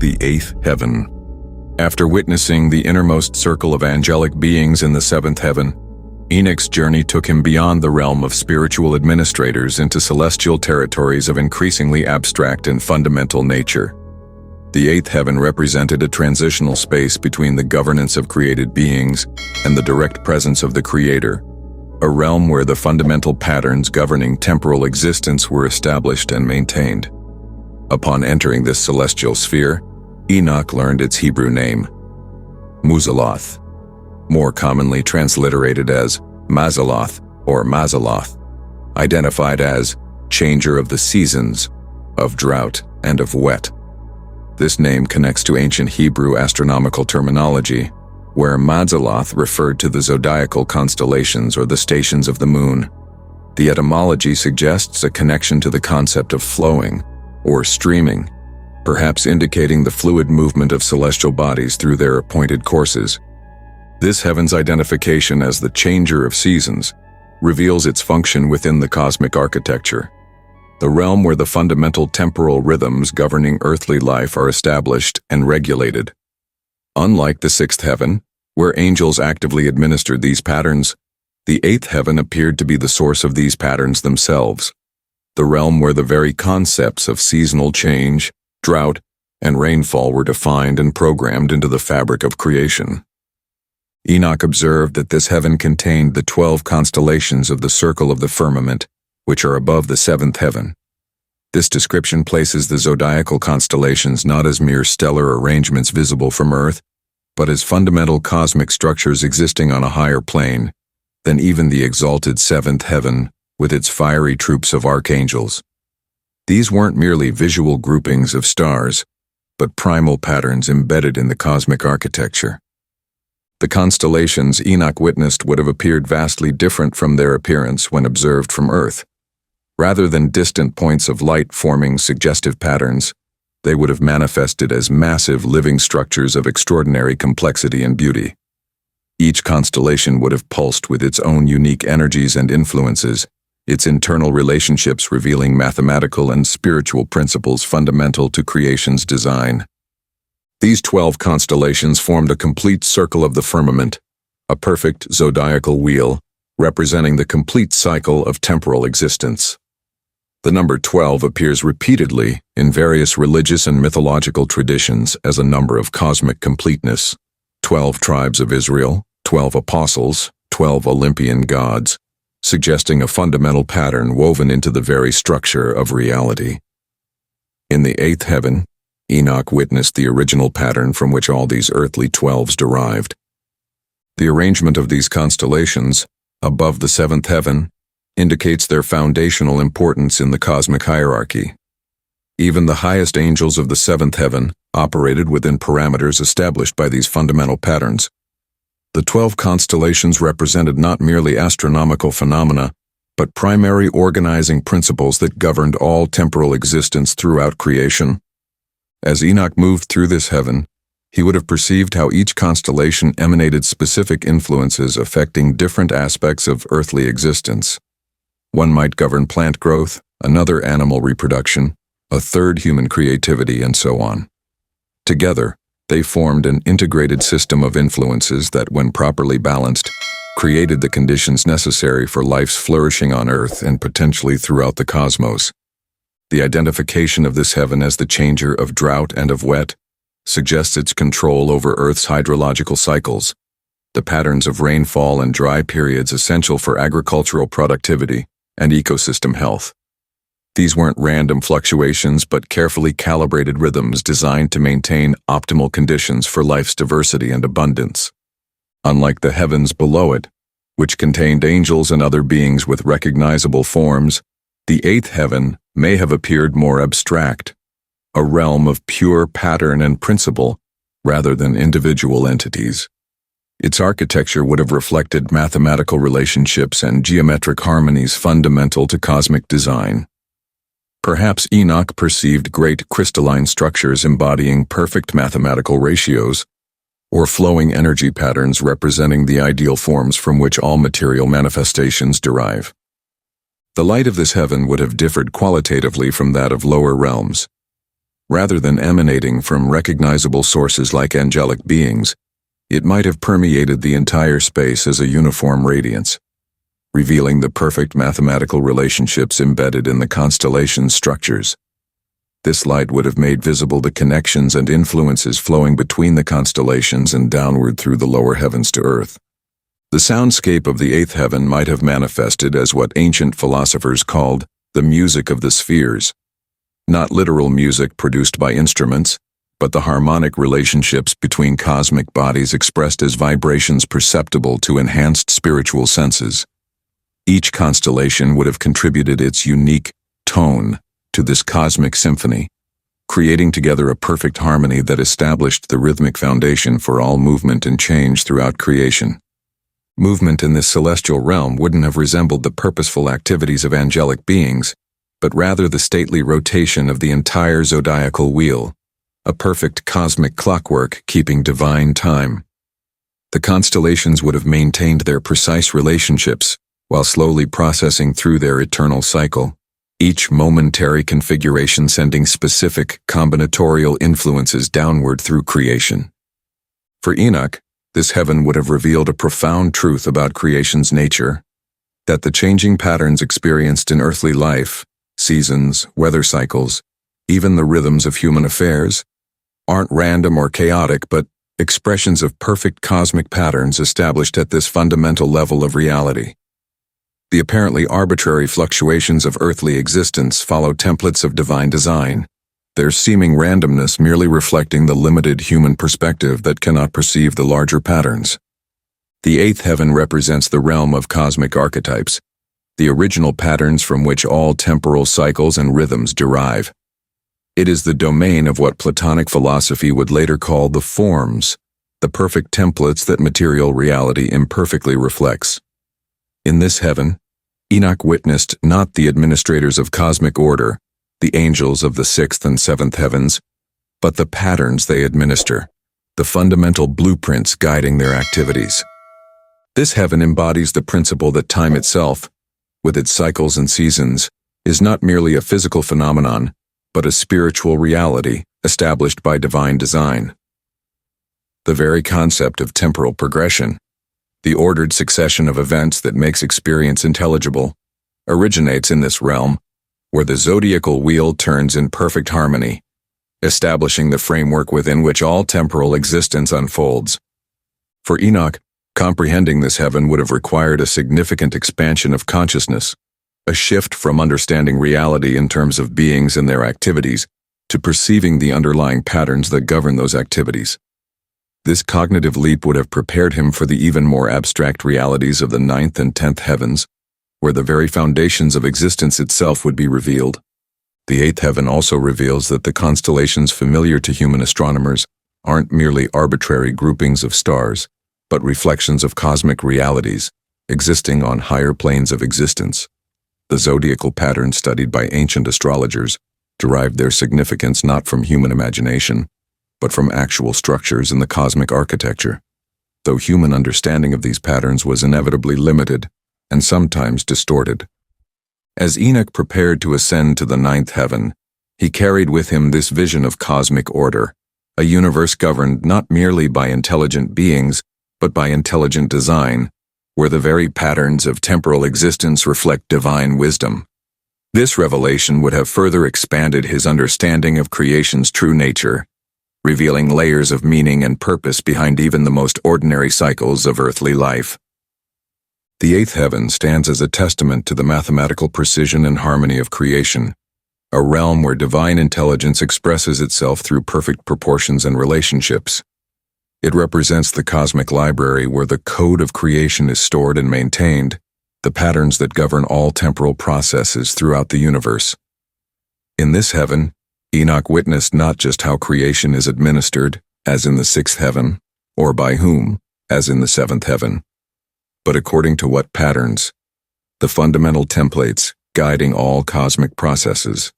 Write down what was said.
The eighth heaven. After witnessing the innermost circle of angelic beings in the seventh heaven, Enoch's journey took him beyond the realm of spiritual administrators into celestial territories of increasingly abstract and fundamental nature. The eighth heaven represented a transitional space between the governance of created beings and the direct presence of the Creator, a realm where the fundamental patterns governing temporal existence were established and maintained. Upon entering this celestial sphere, Enoch learned its Hebrew name, Muzaloth, more commonly transliterated as Muzaloth or Muzaloth, identified as changer of the seasons, of drought and of wet. This name connects to ancient Hebrew astronomical terminology, where Muzaloth referred to the zodiacal constellations or the stations of the moon. The etymology suggests a connection to the concept of flowing or streaming, perhaps indicating the fluid movement of celestial bodies through their appointed courses. This heaven's identification as the changer of seasons reveals its function within the cosmic architecture, the realm where the fundamental temporal rhythms governing earthly life are established and regulated. Unlike the sixth heaven, where angels actively administered these patterns, the eighth heaven appeared to be the source of these patterns themselves, the realm where the very concepts of seasonal change, drought, and rainfall were defined and programmed into the fabric of creation. Enoch observed that this heaven contained the 12 constellations of the circle of the firmament, which are above the seventh heaven. This description places the zodiacal constellations not as mere stellar arrangements visible from Earth, but as fundamental cosmic structures existing on a higher plane than even the exalted seventh heaven with its fiery troops of archangels. These weren't merely visual groupings of stars, but primal patterns embedded in the cosmic architecture. The constellations Enoch witnessed would have appeared vastly different from their appearance when observed from Earth. Rather than distant points of light forming suggestive patterns, they would have manifested as massive living structures of extraordinary complexity and beauty. Each constellation would have pulsed with its own unique energies and influences, its internal relationships revealing mathematical and spiritual principles fundamental to creation's design. These 12 constellations formed a complete circle of the firmament, a perfect zodiacal wheel, representing the complete cycle of temporal existence. The number 12 appears repeatedly in various religious and mythological traditions as a number of cosmic completeness. 12 tribes of Israel, 12 apostles, 12 Olympian gods, suggesting a fundamental pattern woven into the very structure of reality. In the eighth heaven, Enoch witnessed the original pattern from which all these earthly 12s derived. The arrangement of these constellations, above the seventh heaven, indicates their foundational importance in the cosmic hierarchy. Even the highest angels of the seventh heaven operated within parameters established by these fundamental patterns. The 12 constellations represented not merely astronomical phenomena, but primary organizing principles that governed all temporal existence throughout creation. As Enoch moved through this heaven, he would have perceived how each constellation emanated specific influences affecting different aspects of earthly existence. One might govern plant growth, another animal reproduction, a third human creativity, and so on. Together, they formed an integrated system of influences that, when properly balanced, created the conditions necessary for life's flourishing on Earth and potentially throughout the cosmos. The identification of this heaven as the changer of drought and of wet suggests its control over Earth's hydrological cycles, the patterns of rainfall and dry periods essential for agricultural productivity and ecosystem health. These weren't random fluctuations but carefully calibrated rhythms designed to maintain optimal conditions for life's diversity and abundance. Unlike the heavens below it, which contained angels and other beings with recognizable forms, the eighth heaven may have appeared more abstract, a realm of pure pattern and principle rather than individual entities. Its architecture would have reflected mathematical relationships and geometric harmonies fundamental to cosmic design. Perhaps Enoch perceived great crystalline structures embodying perfect mathematical ratios, or flowing energy patterns representing the ideal forms from which all material manifestations derive. The light of this heaven would have differed qualitatively from that of lower realms. Rather than emanating from recognizable sources like angelic beings, it might have permeated the entire space as a uniform radiance, revealing the perfect mathematical relationships embedded in the constellation structures. This light would have made visible the connections and influences flowing between the constellations and downward through the lower heavens to Earth. The soundscape of the eighth heaven might have manifested as what ancient philosophers called the music of the spheres. Not literal music produced by instruments, but the harmonic relationships between cosmic bodies expressed as vibrations perceptible to enhanced spiritual senses. Each constellation would have contributed its unique tone to this cosmic symphony, creating together a perfect harmony that established the rhythmic foundation for all movement and change throughout creation. Movement in this celestial realm wouldn't have resembled the purposeful activities of angelic beings, but rather the stately rotation of the entire zodiacal wheel, a perfect cosmic clockwork keeping divine time. The constellations would have maintained their precise relationships while slowly processing through their eternal cycle, each momentary configuration sending specific combinatorial influences downward through creation. For Enoch, this heaven would have revealed a profound truth about creation's nature, that the changing patterns experienced in earthly life, seasons, weather cycles, even the rhythms of human affairs, aren't random or chaotic but expressions of perfect cosmic patterns established at this fundamental level of reality. The apparently arbitrary fluctuations of earthly existence follow templates of divine design, their seeming randomness merely reflecting the limited human perspective that cannot perceive the larger patterns. The eighth heaven represents the realm of cosmic archetypes, the original patterns from which all temporal cycles and rhythms derive. It is the domain of what Platonic philosophy would later call the forms, the perfect templates that material reality imperfectly reflects. In this heaven, Enoch witnessed not the administrators of cosmic order, the angels of the sixth and seventh heavens, but the patterns they administer, the fundamental blueprints guiding their activities. This heaven embodies the principle that time itself, with its cycles and seasons, is not merely a physical phenomenon, but a spiritual reality established by divine design. The very concept of temporal progression, the ordered succession of events that makes experience intelligible, originates in this realm, where the zodiacal wheel turns in perfect harmony, establishing the framework within which all temporal existence unfolds. For Enoch, comprehending this heaven would have required a significant expansion of consciousness, a shift from understanding reality in terms of beings and their activities to perceiving the underlying patterns that govern those activities. This cognitive leap would have prepared him for the even more abstract realities of the ninth and 10th heavens, where the very foundations of existence itself would be revealed. The eighth heaven also reveals that the constellations familiar to human astronomers aren't merely arbitrary groupings of stars, but reflections of cosmic realities existing on higher planes of existence. The zodiacal patterns studied by ancient astrologers derived their significance not from human imagination, but from actual structures in the cosmic architecture, though human understanding of these patterns was inevitably limited and sometimes distorted. As Enoch prepared to ascend to the ninth heaven, he carried with him this vision of cosmic order, a universe governed not merely by intelligent beings, but by intelligent design, where the very patterns of temporal existence reflect divine wisdom. This revelation would have further expanded his understanding of creation's true nature, revealing layers of meaning and purpose behind even the most ordinary cycles of earthly life. The eighth heaven stands as a testament to the mathematical precision and harmony of creation, a realm where divine intelligence expresses itself through perfect proportions and relationships. It represents the cosmic library where the code of creation is stored and maintained, the patterns that govern all temporal processes throughout the universe. In this heaven, Enoch witnessed not just how creation is administered, as in the sixth heaven, or by whom, as in the seventh heaven, but according to what patterns, the fundamental templates guiding all cosmic processes.